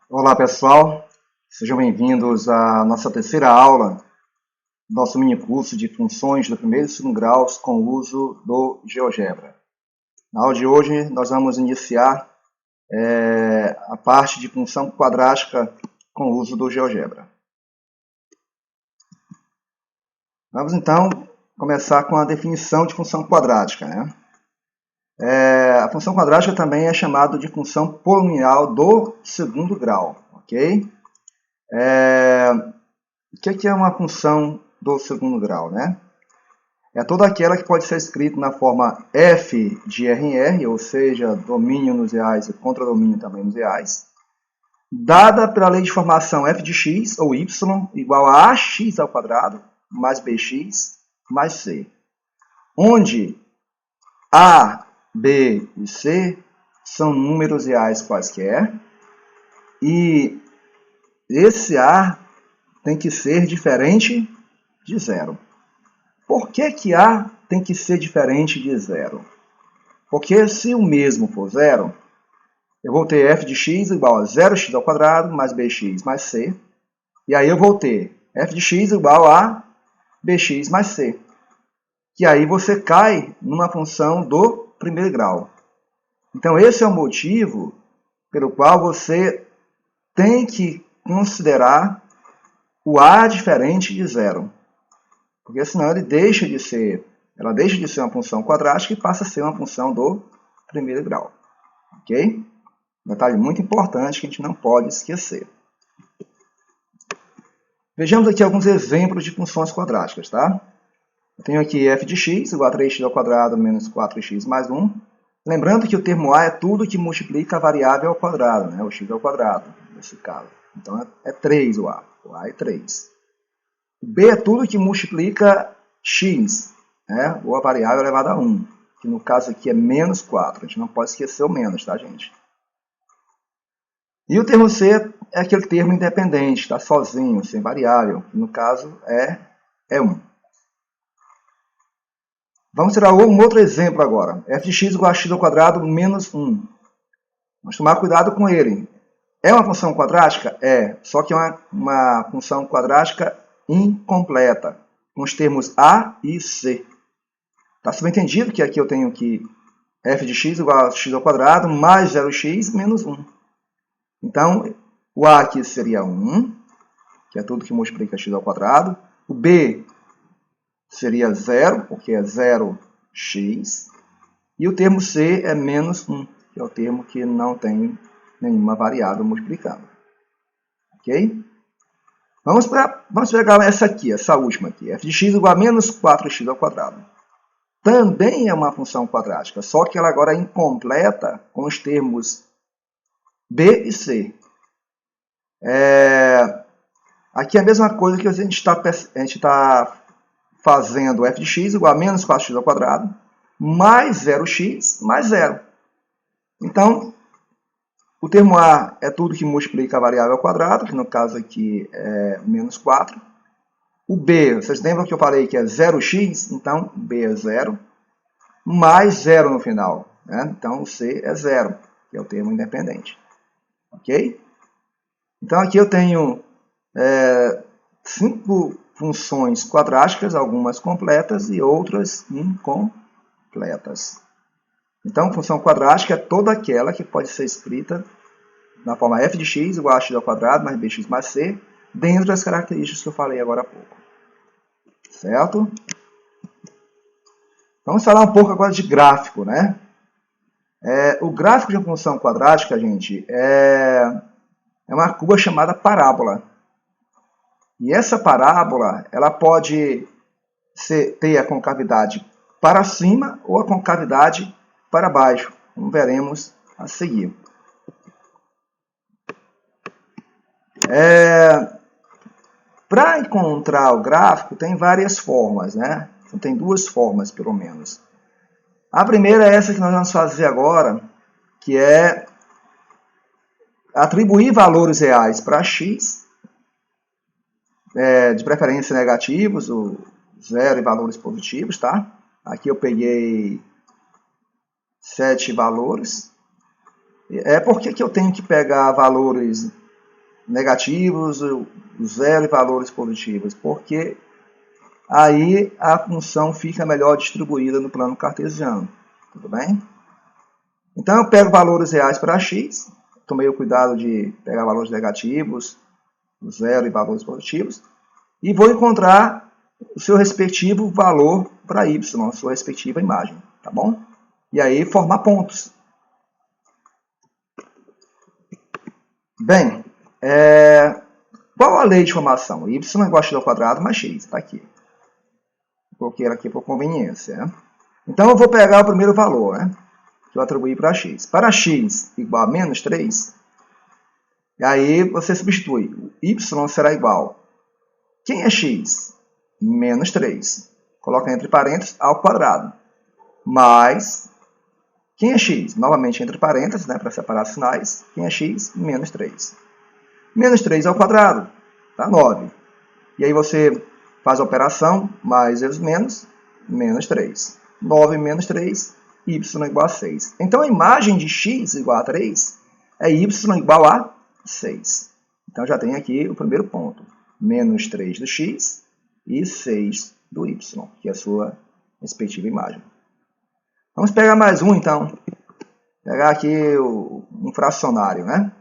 Olá pessoal, sejam bem-vindos à nossa terceira aula, nosso mini curso de funções do primeiro e segundo graus com o uso do GeoGebra. Na aula de hoje nós vamos iniciar a parte de função quadrática com o uso do GeoGebra. Vamos então começar com a definição de função quadrática, né? A função quadrática também é chamada de função polinomial do segundo grau, ok? O que é uma função do segundo grau, né? É toda aquela que pode ser escrita na forma f de R em R, ou seja, domínio nos reais e contradomínio também nos reais, dada pela lei de formação f de x ou y igual a ax ao quadrado mais bx mais c, onde a, b e c são números reais quaisquer e esse a tem que ser diferente de zero. Por que A tem que ser diferente de zero? Porque se o mesmo for zero, eu vou ter f de x igual a 0x ao quadrado mais bx mais c. E aí eu vou ter f de x igual a bx mais c. E aí você cai numa função do primeiro grau. Então esse é o motivo pelo qual você tem que considerar o a diferente de zero. Porque senão ela deixa de ser uma função quadrática e passa a ser uma função do primeiro grau. Ok? Um detalhe muito importante que a gente não pode esquecer. Vejamos aqui alguns exemplos de funções quadráticas, tá? Eu tenho aqui f de x igual a 3x ao quadrado menos 4x mais 1. Lembrando que o termo a é tudo que multiplica a variável ao quadrado, né? O x ao quadrado, nesse caso. Então é 3 o a é 3. B é tudo que multiplica x, né? Ou a variável elevada a 1, que no caso aqui é menos 4. A gente não pode esquecer o menos, tá, gente? E o termo C é aquele termo independente, está sozinho, sem variável, que no caso é 1. Vamos tirar um outro exemplo agora. f de x igual a x ao quadrado menos 1. Vamos tomar cuidado com ele. É uma função quadrática? É, só que é uma função quadrática incompleta, com os termos A e C. Está subentendido que aqui eu tenho que f de x igual a x ao quadrado mais 0x menos 1. Então, o A aqui seria 1, que é tudo que multiplica x ao quadrado. O B seria 0, porque é 0x. E o termo C é menos 1, que é o termo que não tem nenhuma variável multiplicando. Ok? Vamos pegar essa aqui, essa última aqui. f de x igual a menos 4x ao quadrado. Também é uma função quadrática, só que ela agora é incompleta com os termos B e C. Aqui é a mesma coisa que a gente está fazendo f de x igual a menos 4x ao quadrado mais 0x mais 0. Então, o termo A é tudo que multiplica a variável ao quadrado, que no caso aqui é menos 4. O B, vocês lembram que eu falei que é 0x? Então, B é 0, mais 0 no final, né? Então, o C é 0, que é o termo independente. Ok? Então, aqui eu tenho 5 funções quadráticas, algumas completas e outras incompletas. Então, função quadrática é toda aquela que pode ser escrita na forma f de x igual a x ao quadrado mais bx mais c, dentro das características que eu falei agora há pouco. Certo? Vamos falar um pouco agora de gráfico, né? O gráfico de uma função quadrática, gente, é uma curva chamada parábola. E essa parábola, ela pode ter a concavidade para cima ou a concavidade para baixo, como veremos a seguir. Para encontrar o gráfico, tem várias formas, né? Tem 2 formas, pelo menos. A primeira é essa que nós vamos fazer agora, que é atribuir valores reais para x, de preferência negativos, o 0 e valores positivos, tá? Aqui eu peguei 7 valores. Por que eu tenho que pegar valores negativos, o zero e valores positivos, porque aí a função fica melhor distribuída no plano cartesiano, tudo bem? Então eu pego valores reais para x, tomei o cuidado de pegar valores negativos, o zero e valores positivos, e vou encontrar o seu respectivo valor para y, a sua respectiva imagem, tá bom? E aí formar pontos. Bem, qual a lei de formação? Y é igual a x ao quadrado mais x, está aqui. Coloquei ela aqui por conveniência. Né? Então eu vou pegar o primeiro valor, né, que eu atribuí para x. Para x igual a menos 3, e aí você substitui. O y será igual. Quem é x? Menos 3. Coloca entre parênteses ao quadrado. Mais, quem é x? Novamente entre parênteses, né, para separar os sinais. Quem é x? Menos 3. Menos 3 ao quadrado, dá 9. E aí você faz a operação, mais vezes menos, menos 3. 9 menos 3, y igual a 6. Então a imagem de x igual a 3 é y igual a 6. Então já tem aqui o primeiro ponto. Menos 3 do x e 6 do y, que é a sua respectiva imagem. Vamos pegar mais um, então. Pegar aqui um fracionário, né?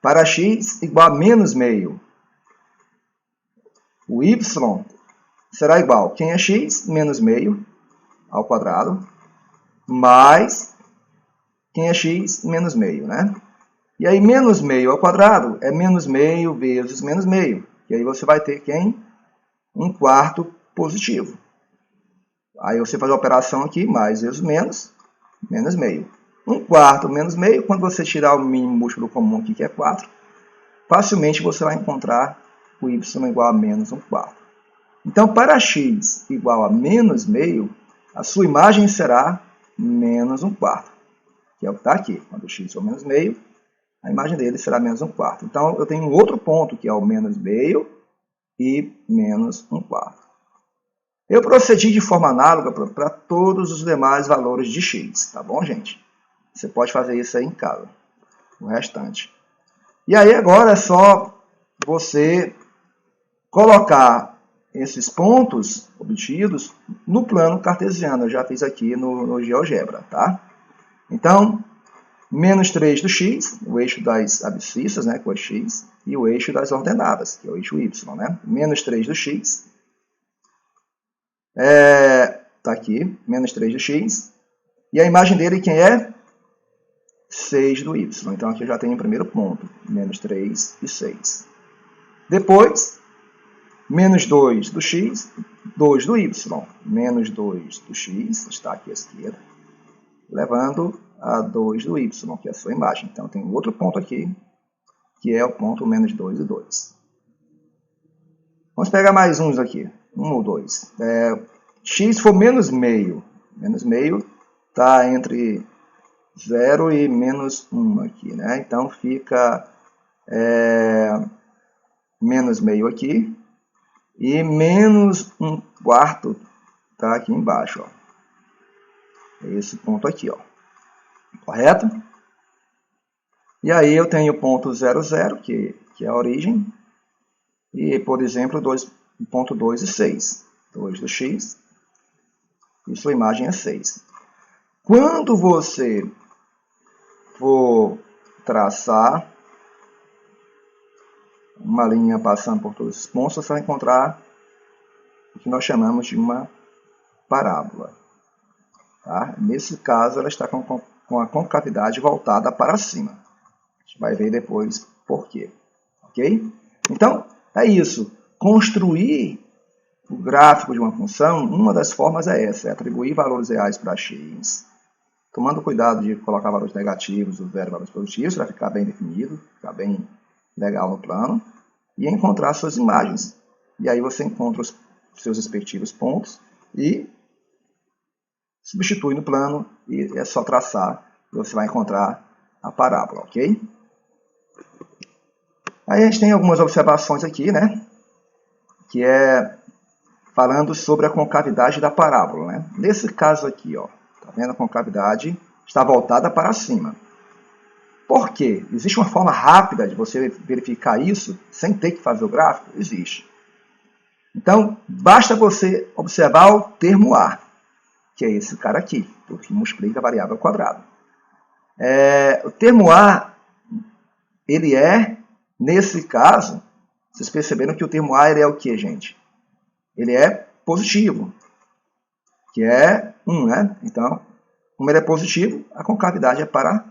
Para x igual a menos meio, o y será igual. Quem é x? Menos meio ao quadrado, mais quem é x? Menos meio, né? E aí, menos meio ao quadrado é menos meio vezes menos meio. E aí você vai ter quem? Um quarto positivo. Aí você faz a operação aqui, mais vezes menos, menos meio. Um quarto menos meio, quando você tirar o mínimo múltiplo comum aqui, que é 4, facilmente você vai encontrar o y igual a menos um quarto. Então, para x igual a menos meio, a sua imagem será menos um quarto, que é o que está aqui. Quando x for menos meio, a imagem dele será menos um quarto. Então, eu tenho outro ponto, que é o menos meio e menos um quarto. Eu procedi de forma análoga para todos os demais valores de x, tá bom, gente? Você pode fazer isso aí em casa, o restante. E aí agora é só você colocar esses pontos obtidos no plano cartesiano. Eu já fiz aqui no GeoGebra, tá? Então, menos 3 do x, o eixo das abscissas, né, que é o x, e o eixo das ordenadas, que é o eixo y, né? Menos 3 do x. Tá aqui, menos 3 do x. E a imagem dele, quem é? 6 do y. Então, aqui eu já tenho o primeiro ponto. Menos 3 e 6. Depois, menos 2 do x, 2 do y. Menos 2 do x, está aqui à esquerda, levando a 2 do y, que é a sua imagem. Então, tem outro ponto aqui, que é o ponto menos 2 e 2. Vamos pegar mais uns aqui. 1 ou 2. X for menos meio. Menos meio está entre 0 e menos 1 aqui, né? Então, fica menos meio aqui. E menos um quarto está aqui embaixo, ó. Esse ponto aqui, ó. Correto? E aí eu tenho o ponto 0, 0, que é a origem. E, por exemplo, ponto 2 e 6. 2 do x. E sua imagem é 6. Quando você for traçar uma linha passando por todos os pontos, você vai encontrar o que nós chamamos de uma parábola. Tá? Nesse caso, ela está com a concavidade voltada para cima. A gente vai ver depois por quê. Ok? Então, é isso. Construir o gráfico de uma função, uma das formas é essa, é atribuir valores reais para x, tomando cuidado de colocar valores negativos, o zero, valores positivos, para ficar bem definido, ficar bem legal no plano, e encontrar suas imagens. E aí você encontra os seus respectivos pontos e substitui no plano, e é só traçar, e você vai encontrar a parábola, ok? Aí a gente tem algumas observações aqui, né? Que é falando sobre a concavidade da parábola, né? Nesse caso aqui, ó, tá vendo? A concavidade está voltada para cima. Por quê? Existe uma forma rápida de você verificar isso sem ter que fazer o gráfico? Existe. Então, basta você observar o termo A, que é esse cara aqui, que multiplica a variável ao quadrado. O termo A, ele é, nesse caso, vocês perceberam que o termo A ele é o que, gente? Ele é positivo, que é 1, né? Então, como ele é positivo, a concavidade é para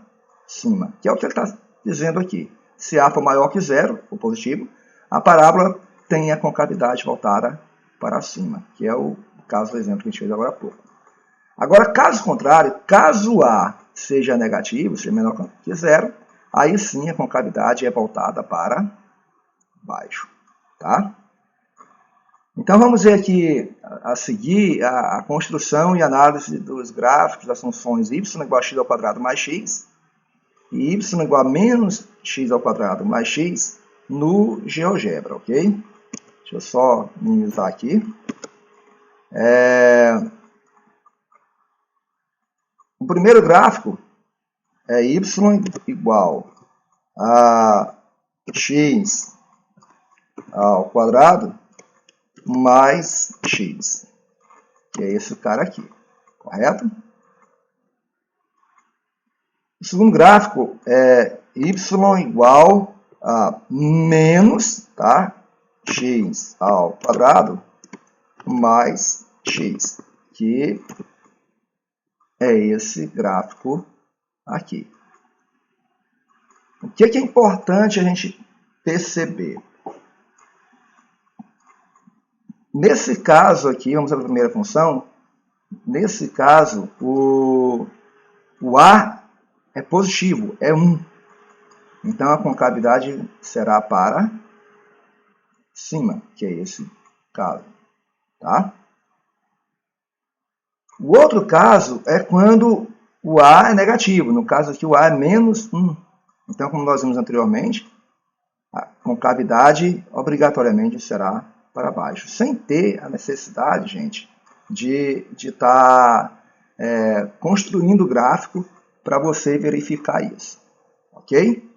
cima, que é o que ele está dizendo aqui. Se A for maior que 0, o positivo, a parábola tem a concavidade voltada para cima, que é o caso do exemplo que a gente fez agora há pouco. Agora, caso contrário, caso A seja negativo, seja menor que 0, aí sim a concavidade é voltada para baixo. Tá? Então vamos ver aqui a seguir a construção e análise dos gráficos das funções y igual a x ao quadrado mais x e y igual a menos x ao quadrado mais x no GeoGebra, ok? Deixa eu só minimizar aqui. O primeiro gráfico é y igual a x ao quadrado mais x, que é esse cara aqui, correto? O segundo gráfico é y igual a menos, tá? X ao quadrado mais x, que é esse gráfico aqui. O que é importante a gente perceber? Nesse caso aqui, vamos para a primeira função, nesse caso, o A é positivo, é 1. Então, a concavidade será para cima, que é esse caso. Tá? O outro caso é quando o A é negativo. No caso aqui, o A é menos 1. Então, como nós vimos anteriormente, a concavidade obrigatoriamente será para baixo, sem ter a necessidade, gente, de estar construindo o gráfico para você verificar isso. Ok?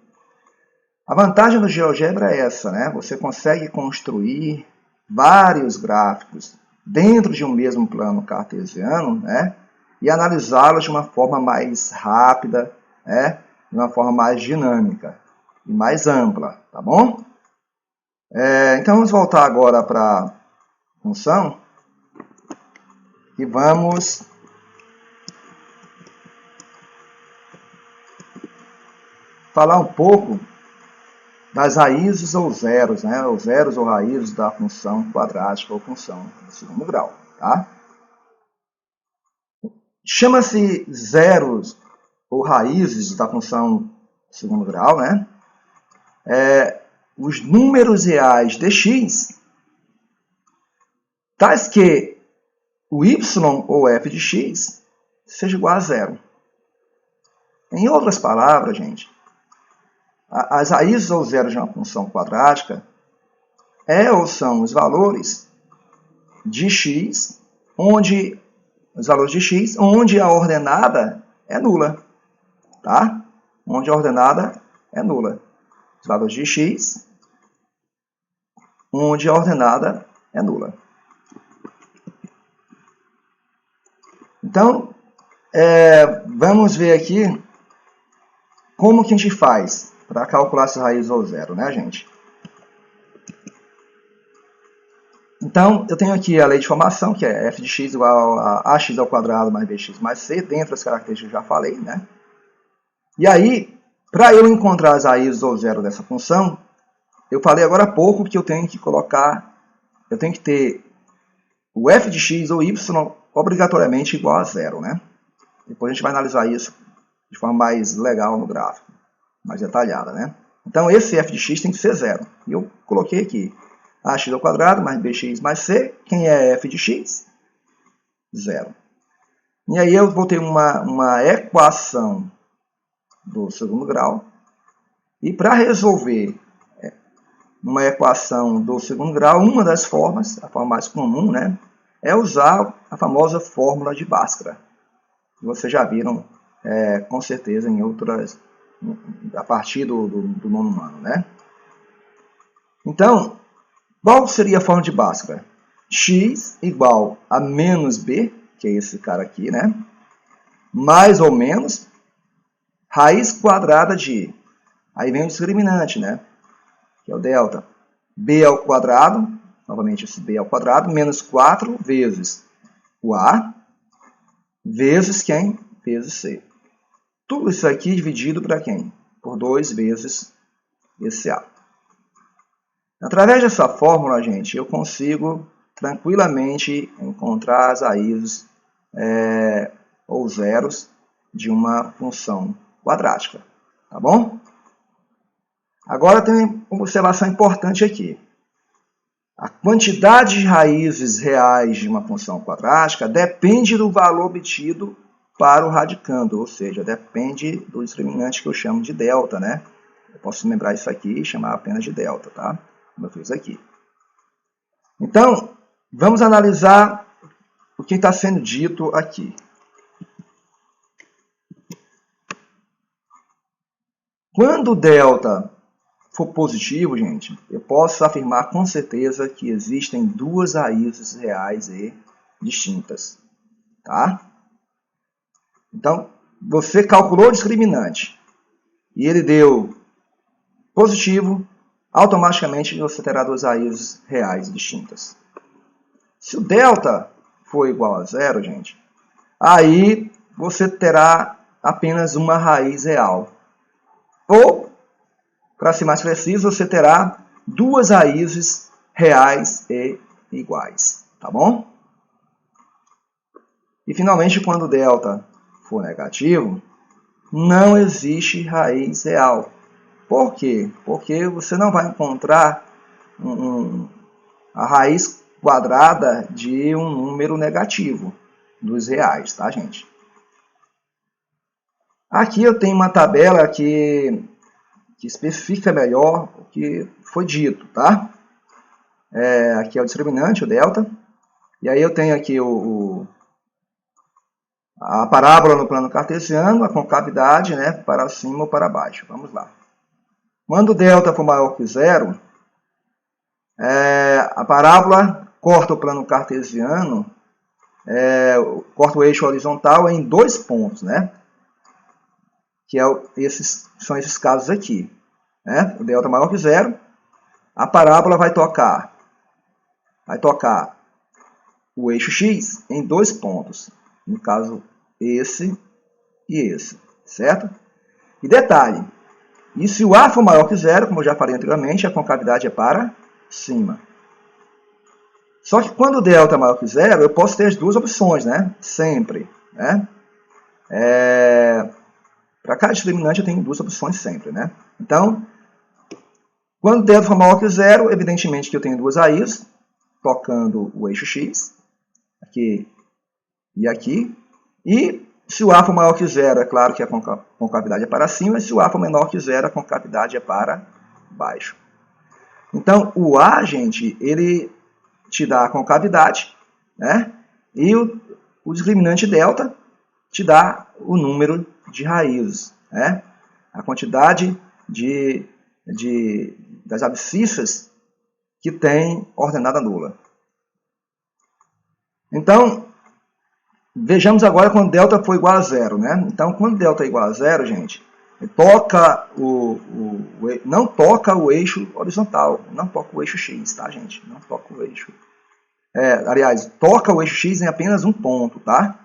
A vantagem do GeoGebra é essa, né? Você consegue construir vários gráficos dentro de um mesmo plano cartesiano, né? E analisá-los de uma forma mais rápida, né? De uma forma mais dinâmica e mais ampla, tá bom? Então vamos voltar agora para a função e vamos falar um pouco das raízes ou zeros, né? Os zeros ou raízes da função quadrática ou função do segundo grau. Tá? Chama-se zeros ou raízes da função do segundo grau, né? Os números reais de x, tais que o y ou f de x seja igual a zero. Em outras palavras, gente, as raízes ou zeros de uma função quadrática ou são os valores de x, onde a ordenada é nula, tá? Onde a ordenada é nula. Os valores de x, onde a ordenada é nula. Então, vamos ver aqui como que a gente faz para calcular essa raiz ou zero, né, gente? Então, eu tenho aqui a lei de formação, que é f de x igual a ax ao quadrado mais bx mais c, dentro das características que eu já falei, né? E aí, para eu encontrar as raízes ou zero dessa função, eu falei agora há pouco que eu tenho que ter o f de x ou y obrigatoriamente igual a zero, né? Depois a gente vai analisar isso de forma mais legal no gráfico, mais detalhada, né? Então, esse f de x tem que ser zero. E eu coloquei aqui ax ao quadrado mais bx mais c. Quem é f de x? Zero. E aí eu vou ter uma equação do segundo grau. E para resolver uma equação do segundo grau, uma das formas, a forma mais comum, né, é usar a famosa fórmula de Bhaskara. Vocês já viram, com certeza, em outras a partir do nono ano, né? Então, qual seria a forma de Bhaskara? X igual a menos B, que é esse cara aqui, né? Mais ou menos raiz quadrada de... Aí vem o discriminante, né? Que é o delta. B ao quadrado, novamente esse B ao quadrado, menos 4 vezes o A, vezes quem? Vezes C. Tudo isso aqui dividido para quem? Por 2 vezes esse A. Através dessa fórmula, gente, eu consigo tranquilamente encontrar as raízes ou zeros de uma função quadrática. Tá bom? Agora tem uma observação importante aqui. A quantidade de raízes reais de uma função quadrática depende do valor obtido para o radicando, ou seja, depende do discriminante que eu chamo de delta, né? Eu posso lembrar isso aqui e chamar apenas de delta, tá? Como eu fiz aqui. Então, vamos analisar o que está sendo dito aqui. Quando o delta for positivo, gente, eu posso afirmar com certeza que existem duas raízes reais e distintas, tá? Então, você calculou o discriminante e ele deu positivo, automaticamente você terá duas raízes reais distintas. Se o delta for igual a zero, gente, aí você terá apenas uma raiz real. Ou, para ser mais preciso, você terá duas raízes reais e iguais. Tá bom? E, finalmente, quando o delta for negativo, não existe raiz real. Por quê? Porque você não vai encontrar a raiz quadrada de um número negativo dos reais, tá, gente? Aqui eu tenho uma tabela que especifica melhor o que foi dito, tá? Aqui é o discriminante, o delta. E aí eu tenho aqui a parábola no plano cartesiano, a concavidade, né, para cima ou para baixo. Vamos lá. Quando o delta for maior que zero, a parábola corta o plano cartesiano, corta o eixo horizontal em 2 pontos, né? Que são esses casos aqui. Né? O delta maior que zero, a parábola vai tocar o eixo x em 2 pontos. No caso, esse e esse, certo? E detalhe, e se o A for maior que zero, como eu já falei anteriormente, a concavidade é para cima. Só que quando o delta é maior que zero, eu posso ter as duas opções, né? Sempre, né? Para cada discriminante eu tenho duas opções sempre, né? Então, quando o delta for maior que zero, evidentemente que eu tenho duas raízes, tocando o eixo x, aqui e aqui. E se o A for maior que zero, é claro que a concavidade é para cima, e se o A for menor que zero, a concavidade é para baixo. Então, o A, gente, ele te dá a concavidade, né? E o discriminante delta te dá o número de raízes, né? A quantidade das abscissas que tem ordenada nula. Então, vejamos agora quando delta for igual a zero, né? Então, quando delta é igual a zero, gente, não toca o eixo horizontal, não toca o eixo x, tá, gente? Não toca o eixo. Aliás, toca o eixo x em apenas um ponto, tá?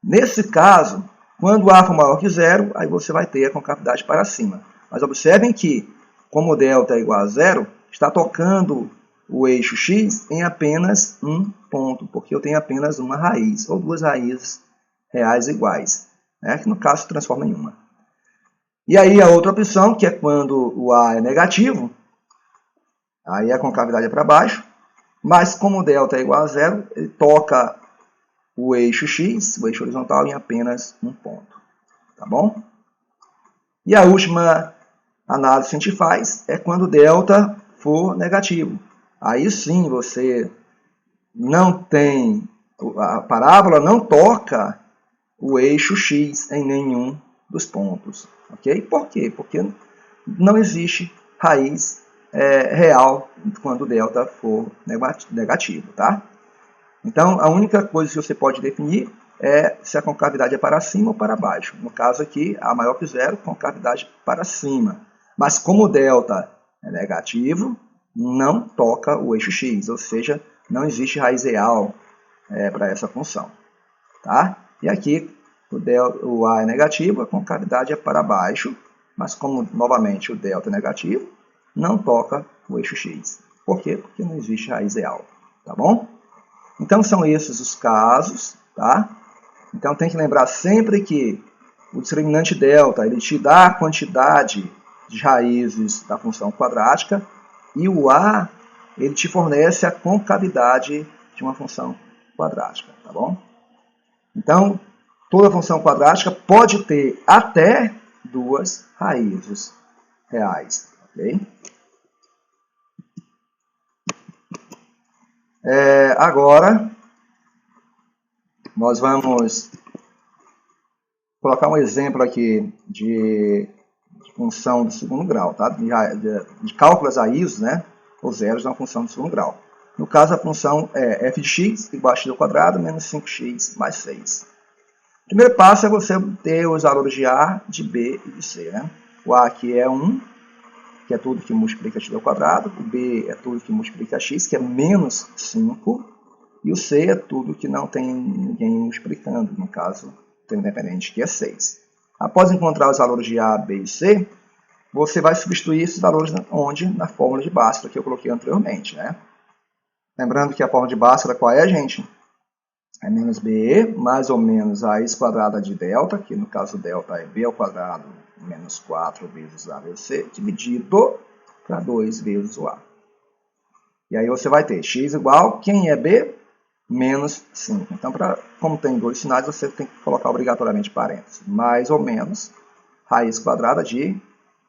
Nesse caso, quando A for maior que zero, aí você vai ter a concavidade para cima. Mas observem que, como o delta é igual a zero, está tocando o eixo x em apenas um ponto, porque eu tenho apenas uma raiz, ou duas raízes reais iguais, né? Que no caso se transforma em uma. E aí a outra opção, que é quando o A é negativo, aí a concavidade é para baixo, mas como o delta é igual a zero, ele toca o eixo x, o eixo horizontal, em apenas um ponto. Tá bom? E a última análise que a gente faz é quando o delta for negativo. Aí sim você não tem, a parábola não toca o eixo x em nenhum dos pontos. Ok? Por quê? Porque não existe raiz real quando o delta for negativo. Tá? Então, a única coisa que você pode definir é se a concavidade é para cima ou para baixo. No caso aqui, A maior que zero, concavidade para cima. Mas como o delta é negativo, não toca o eixo x, ou seja, não existe raiz real para essa função. Tá? E aqui, o A é negativo, a concavidade é para baixo, mas como, novamente, o delta é negativo, não toca o eixo x. Por quê? Porque não existe raiz real. Tá bom? Então, são esses os casos, tá? Então, tem que lembrar sempre que o discriminante delta, ele te dá a quantidade de raízes da função quadrática e o A, ele te fornece a concavidade de uma função quadrática, tá bom? Então, toda função quadrática pode ter até duas raízes reais, ok? Agora, nós vamos colocar um exemplo aqui de função do segundo grau, tá? de cálculo das raízes, né? Ou zeros na função do segundo grau. No caso, a função é f de x igual a x ao quadrado menos 5x mais 6. O primeiro passo é você ter os valores de A, de B e de C. Né? O A aqui é 1, que é tudo que multiplica x ao quadrado. O B é tudo que multiplica x, que é menos 5. E o C é tudo que não tem ninguém multiplicando, no caso, tem independente, que é 6. Após encontrar os valores de A, B e C, você vai substituir esses valores onde? Na fórmula de Bhaskara que eu coloquei anteriormente. Né? Lembrando que a fórmula de Bhaskara qual é, gente? É menos B mais ou menos a raiz quadrada de delta, que no caso delta é B ao quadrado menos 4 vezes A vezes C, dividido para 2 vezes o A. E aí você vai ter x igual, quem é B? Menos 5. Então, como tem dois sinais, você tem que colocar obrigatoriamente parênteses. Mais ou menos raiz quadrada de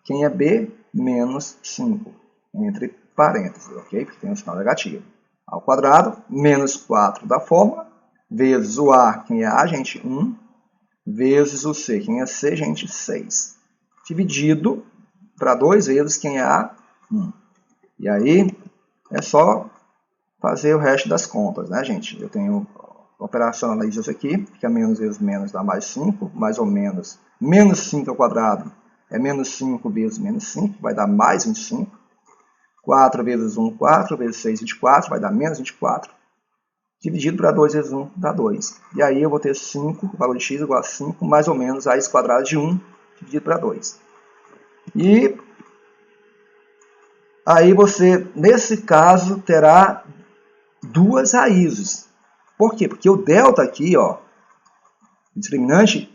quem é B menos 5. Entre parênteses, ok? Porque tem um sinal negativo. Ao quadrado, menos 4 da fórmula, vezes o A, quem é A, gente, 1, vezes o C, quem é C, gente, 6. Dividido para 2 vezes quem é A, 1. E aí, é só fazer o resto das contas, né, gente? Eu tenho operacionalizo isso aqui, fica menos vezes menos dá mais 5, mais ou menos. Menos 5 ao quadrado é menos 5 vezes menos 5, vai dar mais 25. 4 vezes 1, 4, vezes 6, 24, vai dar menos 24. Dividido para 2 vezes 1, dá 2. E aí eu vou ter 5, o valor de x igual a 5, mais ou menos a raiz quadrada de 1, dividido para 2. E aí você, nesse caso, terá duas raízes. Por quê? Porque o delta aqui, ó, o discriminante,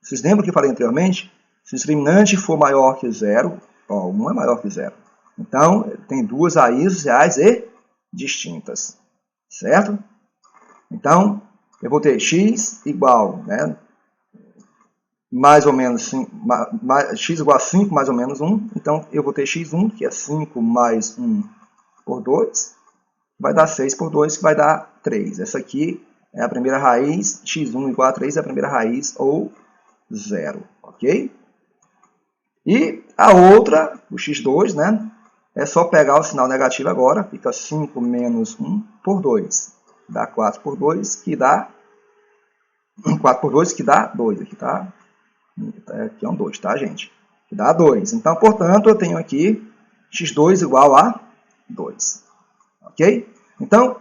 vocês lembram que eu falei anteriormente? Se o discriminante for maior que zero, ó, 1 é maior que zero. Então, tem duas raízes reais e distintas. Certo? Então, eu vou ter x igual, né, mais ou menos, x igual a 5 mais ou menos 1. Então, eu vou ter x1, que é 5 mais 1 por 2. Vai dar 6 por 2, que vai dar 3. Essa aqui é a primeira raiz, x1 igual a 3 é a primeira raiz, ou 0. Ok? E a outra, o x2, né? É só pegar o sinal negativo agora, fica 5 menos 1 por 2. Dá 4 por 2, que dá 4 por 2, que dá 2. Aqui tá? Aqui é um 2, tá, gente? Que dá 2. Então, portanto, eu tenho aqui x2 igual a 2. Ok? Então,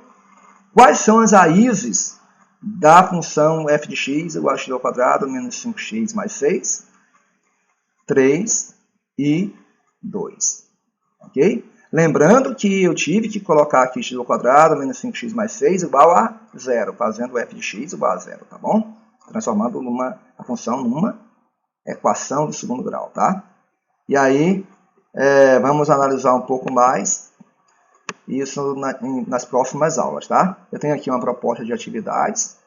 quais são as raízes da função f de x igual a x ao quadrado menos 5x mais 6? 3 e 2. Ok? Lembrando que eu tive que colocar aqui x ao quadrado menos 5x mais 6 igual a 0, fazendo f de x igual a 0, tá bom? Transformando a função numa equação de segundo grau, tá? E aí, vamos analisar um pouco mais isso nas próximas aulas, tá? Eu tenho aqui uma proposta de atividades,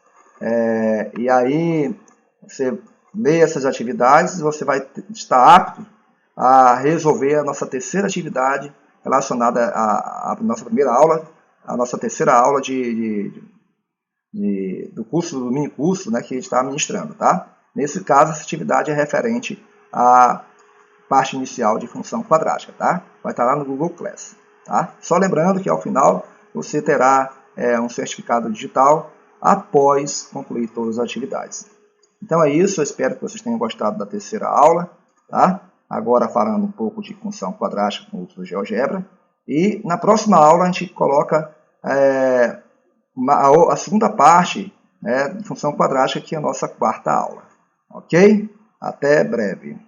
e aí você lê essas atividades e você vai estar apto a resolver a nossa terceira atividade relacionada à nossa primeira aula, a nossa terceira aula do curso, do mini curso, né, que a gente está ministrando, tá? Nesse caso, essa atividade é referente à parte inicial de função quadrática, tá? Vai estar lá no Google Class, tá? Só lembrando que ao final você terá um certificado digital após concluir todas as atividades. Então é isso, eu espero que vocês tenham gostado da terceira aula, tá? Agora falando um pouco de função quadrática com uso de GeoGebra. E na próxima aula a gente coloca a segunda parte, né, de função quadrática, que é a nossa quarta aula. Ok? Até breve.